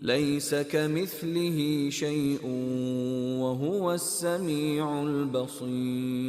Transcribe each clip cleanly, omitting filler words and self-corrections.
ليس كمثله شيء وهو السميع البصير.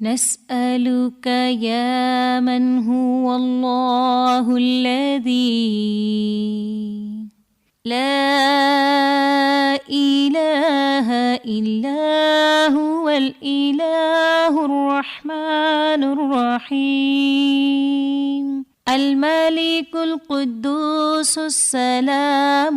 نسألك يا من هو الله الذي لا إله إلا هو الإله الرحمن الرحيم الملك القدوس السلام.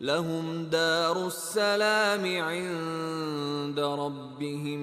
لهم دار السلام عند ربهم.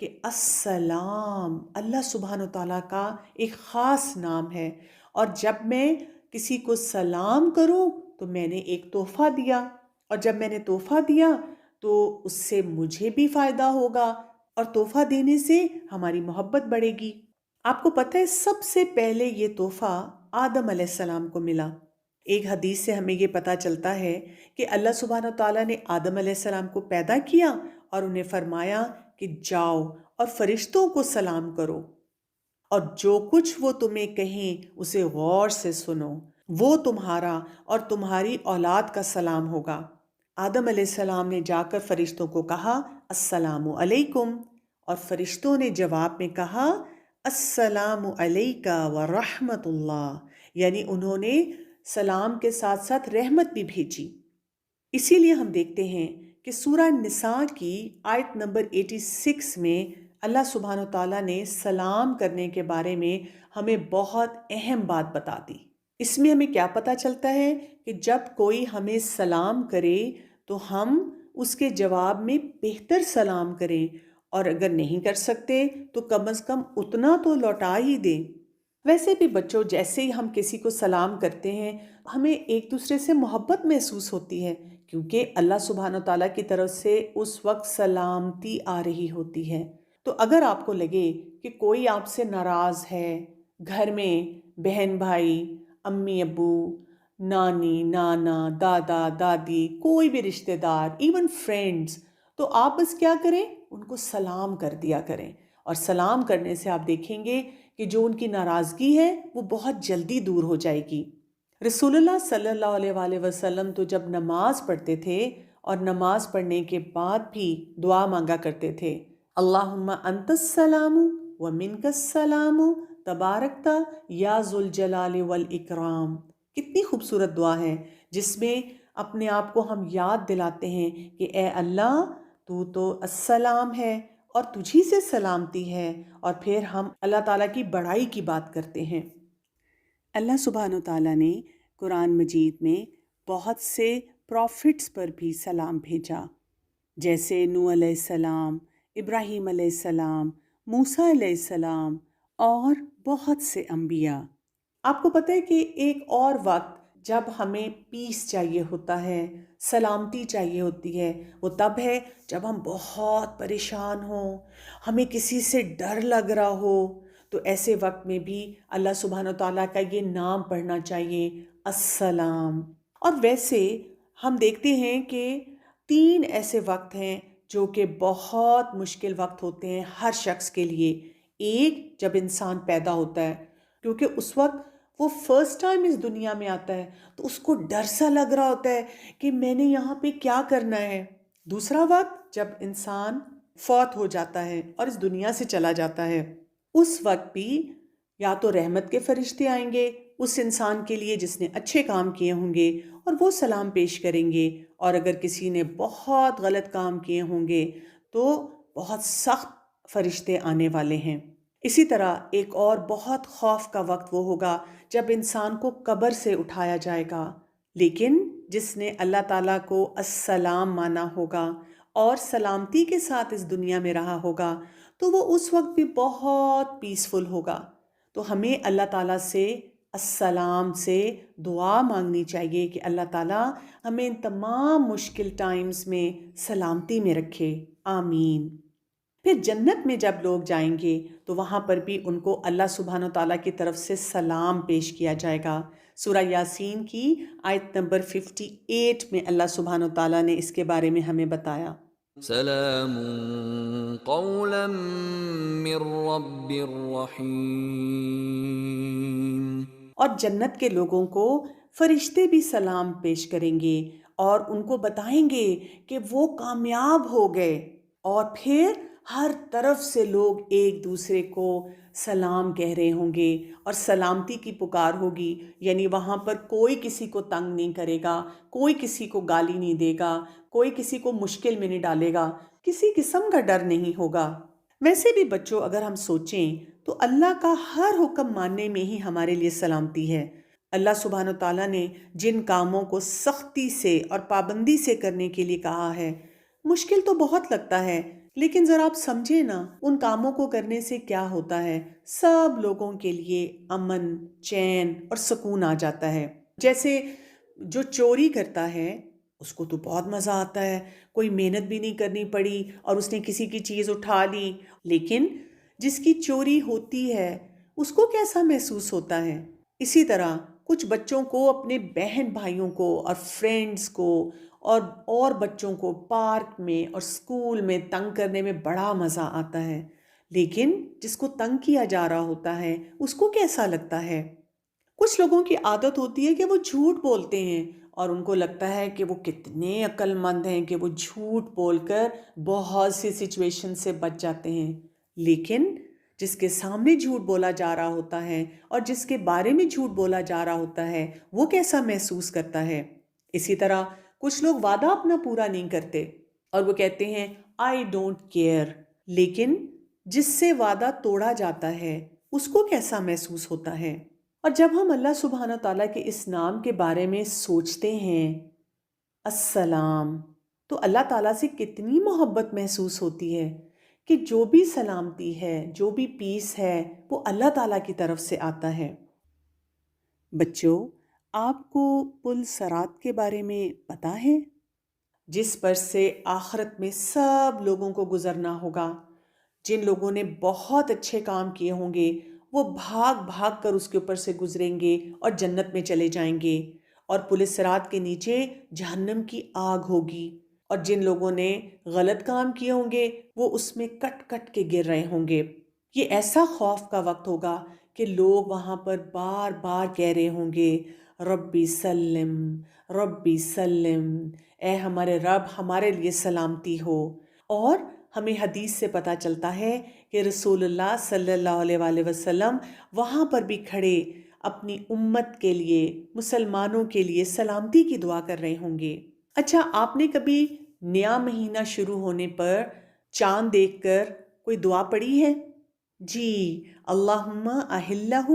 کہ السلام اللہ سبحانہ تعالیٰ کا ایک خاص نام ہے، اور جب میں کسی کو سلام کروں تو میں نے ایک تحفہ دیا، اور جب میں نے تحفہ دیا تو اس سے مجھے بھی فائدہ ہوگا، اور تحفہ دینے سے ہماری محبت بڑھے گی۔ آپ کو پتہ ہے سب سے پہلے یہ تحفہ آدم علیہ السلام کو ملا۔ ایک حدیث سے ہمیں یہ پتہ چلتا ہے کہ اللہ سبحانہ تعالیٰ نے آدم علیہ السلام کو پیدا کیا اور انہیں فرمایا کہ جاؤ اور فرشتوں کو سلام کرو، اور جو کچھ وہ تمہیں کہیں اسے غور سے سنو، وہ تمہارا اور تمہاری اولاد کا سلام ہوگا۔ آدم علیہ السلام نے جا کر فرشتوں کو کہا السلام علیکم، اور فرشتوں نے جواب میں کہا السلام علیکہ ورحمۃ اللہ، یعنی انہوں نے سلام کے ساتھ ساتھ رحمت بھی بھیجی۔ اسی لیے ہم دیکھتے ہیں کہ سورہ نساء کی آیت نمبر 86 میں اللہ سبحانہ تعالیٰ نے سلام کرنے کے بارے میں ہمیں بہت اہم بات بتا دی۔ اس میں ہمیں کیا پتہ چلتا ہے کہ جب کوئی ہمیں سلام کرے تو ہم اس کے جواب میں بہتر سلام کریں، اور اگر نہیں کر سکتے تو کم از کم اتنا تو لوٹا ہی دیں۔ ویسے بھی بچوں، جیسے ہی ہم کسی کو سلام کرتے ہیں ہمیں ایک دوسرے سے محبت محسوس ہوتی ہے، کیونکہ اللہ سبحانہ تعالیٰ کی طرف سے اس وقت سلامتی آ رہی ہوتی ہے۔ تو اگر آپ کو لگے کہ کوئی آپ سے ناراض ہے، گھر میں بہن بھائی، امی ابو، نانی نانا، دادا دادی، کوئی بھی رشتہ دار، ایون فرینڈز، تو آپ بس کیا کریں، ان کو سلام کر دیا کریں، اور سلام کرنے سے آپ دیکھیں گے کہ جو ان کی ناراضگی ہے وہ بہت جلدی دور ہو جائے گی۔ رسول اللہ صلی اللہ علیہ وآلہ وسلم تو جب نماز پڑھتے تھے اور نماز پڑھنے کے بعد بھی دعا مانگا کرتے تھے، اللہم انت السلام ومنک السلام تبارکت یا ذو الجلال والاکرام۔ کتنی خوبصورت دعا ہے جس میں اپنے آپ کو ہم یاد دلاتے ہیں کہ اے اللہ تو السلام ہے اور تجھی سے سلامتی ہے، اور پھر ہم اللہ تعالیٰ کی بڑائی کی بات کرتے ہیں۔ اللہ سبحانہ و تعالیٰ نے قرآن مجید میں بہت سے پروفٹس پر بھی سلام بھیجا، جیسے نوح علیہ السلام، ابراہیم علیہ السلام، موسیٰ علیہ السلام، اور بہت سے انبیاء۔ آپ کو پتہ ہے کہ ایک اور وقت جب ہمیں پیس چاہیے ہوتا ہے، سلامتی چاہیے ہوتی ہے، وہ تب ہے جب ہم بہت پریشان ہوں، ہمیں کسی سے ڈر لگ رہا ہو، تو ایسے وقت میں بھی اللہ سبحانہ تعالیٰ کا یہ نام پڑھنا چاہیے، السلام۔ اور ویسے ہم دیکھتے ہیں کہ 3 ایسے وقت ہیں جو کہ بہت مشکل وقت ہوتے ہیں ہر شخص کے لیے۔ ایک، جب انسان پیدا ہوتا ہے، کیونکہ اس وقت وہ فرسٹ ٹائم اس دنیا میں آتا ہے تو اس کو ڈر سا لگ رہا ہوتا ہے کہ میں نے یہاں پہ کیا کرنا ہے۔ دوسرا وقت جب انسان فوت ہو جاتا ہے اور اس دنیا سے چلا جاتا ہے، اس وقت بھی یا تو رحمت کے فرشتے آئیں گے اس انسان کے لیے جس نے اچھے کام کیے ہوں گے اور وہ سلام پیش کریں گے، اور اگر کسی نے بہت غلط کام کیے ہوں گے تو بہت سخت فرشتے آنے والے ہیں۔ اسی طرح ایک اور بہت خوف کا وقت وہ ہوگا جب انسان کو قبر سے اٹھایا جائے گا، لیکن جس نے اللہ تعالیٰ کو السلام مانا ہوگا اور سلامتی کے ساتھ اس دنیا میں رہا ہوگا تو وہ اس وقت بھی بہت پیسفل ہوگا۔ تو ہمیں اللہ تعالیٰ سے السلام سے دعا مانگنی چاہیے کہ اللہ تعالیٰ ہمیں ان تمام مشکل ٹائمز میں سلامتی میں رکھے، آمین۔ پھر جنت میں جب لوگ جائیں گے تو وہاں پر بھی ان کو اللہ سبحانہ تعالیٰ کی طرف سے سلام پیش کیا جائے گا۔ سورہ یاسین کی آیت نمبر 58 میں اللہ سبحانہ تعالیٰ نے اس کے بارے میں ہمیں بتایا، سلام قولا من رب الرحیم۔ اور جنت کے لوگوں کو فرشتے بھی سلام پیش کریں گے اور ان کو بتائیں گے کہ وہ کامیاب ہو گئے، اور پھر ہر طرف سے لوگ ایک دوسرے کو سلام کہہ رہے ہوں گے اور سلامتی کی پکار ہوگی، یعنی وہاں پر کوئی کسی کو تنگ نہیں کرے گا، کوئی کسی کو گالی نہیں دے گا، کوئی کسی کو مشکل میں نہیں ڈالے گا، کسی قسم کا ڈر نہیں ہوگا۔ ویسے بھی بچوں اگر ہم سوچیں تو اللہ کا ہر حکم ماننے میں ہی ہمارے لیے سلامتی ہے۔ اللہ سبحانہ تعالیٰ نے جن کاموں کو سختی سے اور پابندی سے کرنے کے لیے کہا ہے، مشکل تو بہت لگتا ہے لیکن ذرا آپ سمجھے نا، ان کاموں کو کرنے سے کیا ہوتا ہے، سب لوگوں کے لیے امن، چین اور سکون آ جاتا ہے۔ جیسے جو چوری کرتا ہے اس کو تو بہت مزہ آتا ہے، کوئی محنت بھی نہیں کرنی پڑی اور اس نے کسی کی چیز اٹھا لی۔ لیکن جس کی چوری ہوتی ہے اس کو کیسا محسوس ہوتا ہے؟ اسی طرح کچھ بچوں کو اپنے بہن بھائیوں کو اور فرینڈز کو اور بچوں کو پارک میں اور اسکول میں تنگ کرنے میں بڑا مزہ آتا ہے، لیکن جس کو تنگ کیا جا رہا ہوتا ہے اس کو کیسا لگتا ہے؟ کچھ لوگوں کی عادت ہوتی ہے کہ وہ جھوٹ بولتے ہیں اور ان کو لگتا ہے کہ وہ کتنے عقل مند ہیں کہ وہ جھوٹ بول کر بہت سی سچویشن سے بچ جاتے ہیں۔ لیکن جس کے سامنے جھوٹ بولا جا رہا ہوتا ہے اور جس کے بارے میں جھوٹ بولا جا رہا ہوتا ہے وہ کیسا محسوس کرتا ہے؟ اسی طرح کچھ لوگ وعدہ اپنا پورا نہیں کرتے اور وہ کہتے ہیں آئی ڈونٹ کیئر، لیکن جس سے وعدہ توڑا جاتا ہے اس کو کیسا محسوس ہوتا ہے؟ اور جب ہم اللہ سبحانہ تعالیٰ کے اس نام کے بارے میں سوچتے ہیں السلام، تو اللہ تعالیٰ سے کتنی محبت محسوس ہوتی ہے کہ جو بھی سلامتی ہے، جو بھی پیس ہے، وہ اللہ تعالیٰ کی طرف سے آتا ہے۔ بچوں، آپ کو پل صراط کے بارے میں پتہ ہے؟ جس پر سے آخرت میں سب لوگوں کو گزرنا ہوگا۔ جن لوگوں نے بہت اچھے کام کیے ہوں گے وہ بھاگ بھاگ کر اس کے اوپر سے گزریں گے اور جنت میں چلے جائیں گے، اور پل صراط کے نیچے جہنم کی آگ ہوگی، اور جن لوگوں نے غلط کام کیے ہوں گے وہ اس میں کٹ کٹ کے گر رہے ہوں گے۔ یہ ایسا خوف کا وقت ہوگا کہ لوگ وہاں پر بار بار کہہ رہے ہوں گے ربی سلم، ربی سلم، اے ہمارے رب ہمارے لیے سلامتی ہو۔ اور ہمیں حدیث سے پتہ چلتا ہے کہ رسول اللہ صلی اللہ علیہ وآلہ وسلم وہاں پر بھی کھڑے اپنی امت کے لیے، مسلمانوں کے لیے سلامتی کی دعا کر رہے ہوں گے۔ اچھا، آپ نے کبھی نیا مہینہ شروع ہونے پر چاند دیکھ کر کوئی دعا پڑھی ہے؟ جی، اللہم اہلہ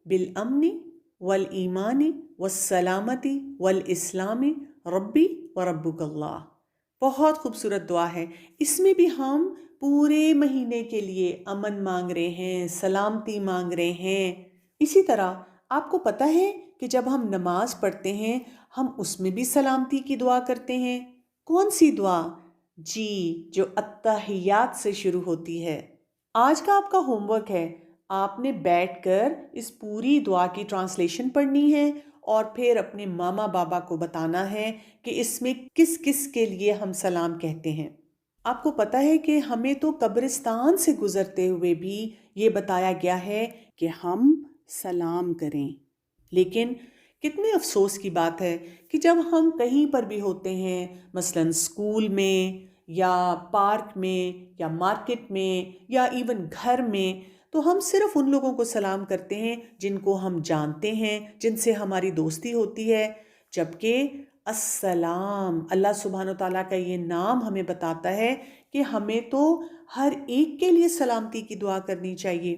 بالامن والایمان والسلامتی والاسلام ربی وربک اللہ۔ بہت خوبصورت دعا ہے۔ اس میں بھی ہم پورے مہینے کے لیے امن مانگ رہے ہیں، سلامتی مانگ رہے ہیں۔ اسی طرح آپ کو پتہ ہے کہ جب ہم نماز پڑھتے ہیں ہم اس میں بھی سلامتی کی دعا کرتے ہیں۔ کون سی دعا؟ جی، جو التحیات سے شروع ہوتی ہے۔ آج کا آپ کا ہوم ورک ہے، آپ نے بیٹھ کر اس پوری دعا کی ٹرانسلیشن پڑھنی ہے اور پھر اپنے ماما بابا کو بتانا ہے کہ اس میں کس کس کے لیے ہم سلام کہتے ہیں۔ آپ کو پتہ ہے کہ ہمیں تو قبرستان سے گزرتے ہوئے بھی یہ بتایا گیا ہے کہ ہم سلام کریں، لیکن کتنے افسوس کی بات ہے کہ جب ہم کہیں پر بھی ہوتے ہیں، مثلاً اسکول میں یا پارک میں یا مارکیٹ میں یا ایون گھر میں، تو ہم صرف ان لوگوں کو سلام کرتے ہیں جن کو ہم جانتے ہیں، جن سے ہماری دوستی ہوتی ہے، جبکہ السلام، اللہ سبحانہ وتعالیٰ کا یہ نام ہمیں بتاتا ہے کہ ہمیں تو ہر ایک کے لیے سلامتی کی دعا کرنی چاہیے۔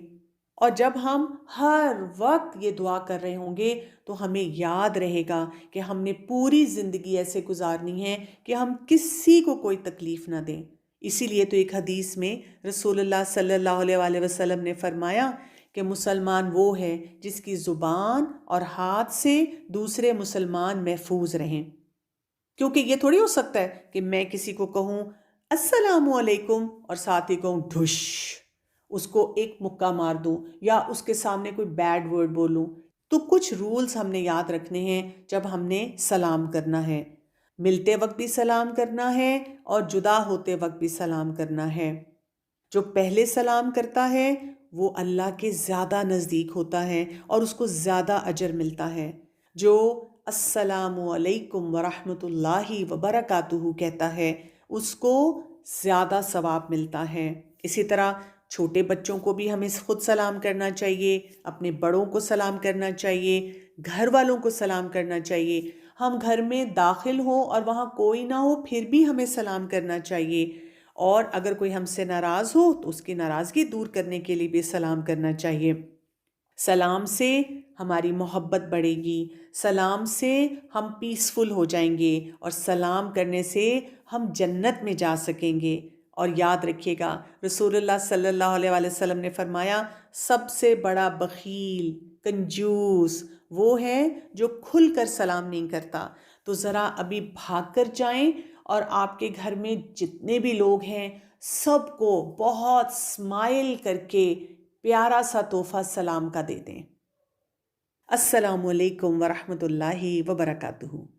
اور جب ہم ہر وقت یہ دعا کر رہے ہوں گے تو ہمیں یاد رہے گا کہ ہم نے پوری زندگی ایسے گزارنی ہے کہ ہم کسی کو کوئی تکلیف نہ دیں۔ اسی لیے تو ایک حدیث میں رسول اللہ صلی اللہ علیہ وآلہ وسلم نے فرمایا کہ مسلمان وہ ہے جس کی زبان اور ہاتھ سے دوسرے مسلمان محفوظ رہیں، کیونکہ یہ تھوڑی ہو سکتا ہے کہ میں کسی کو کہوں السلام علیکم اور ساتھ ہی کہوں ڈھش، اس کو ایک مکہ مار دوں یا اس کے سامنے کوئی بیڈ ورڈ بولوں۔ تو کچھ رولز ہم نے یاد رکھنے ہیں جب ہم نے سلام کرنا ہے۔ ملتے وقت بھی سلام کرنا ہے اور جدا ہوتے وقت بھی سلام کرنا ہے۔ جو پہلے سلام کرتا ہے وہ اللہ کے زیادہ نزدیک ہوتا ہے اور اس کو زیادہ اجر ملتا ہے۔ جو السلام علیکم ورحمۃ اللہ وبرکاتہ کہتا ہے اس کو زیادہ ثواب ملتا ہے۔ اسی طرح چھوٹے بچوں کو بھی ہمیں خود سلام کرنا چاہیے، اپنے بڑوں کو سلام کرنا چاہیے، گھر والوں کو سلام کرنا چاہیے۔ ہم گھر میں داخل ہوں اور وہاں کوئی نہ ہو پھر بھی ہمیں سلام کرنا چاہیے، اور اگر کوئی ہم سے ناراض ہو تو اس کی ناراضگی دور کرنے کے لیے بھی سلام کرنا چاہیے۔ سلام سے ہماری محبت بڑھے گی، سلام سے ہم پیسفل ہو جائیں گے، اور سلام کرنے سے ہم جنت میں جا سکیں گے۔ اور یاد رکھیے گا رسول اللہ صلی اللہ علیہ وآلہ وسلم نے فرمایا سب سے بڑا بخیل کنجوس وہ ہے جو کھل کر سلام نہیں کرتا۔ تو ذرا ابھی بھاگ کر جائیں اور آپ کے گھر میں جتنے بھی لوگ ہیں سب کو بہت اسمائل کر کے پیارا سا تحفہ سلام کا دے دیں۔ السلام علیکم ورحمۃ اللہ وبرکاتہ۔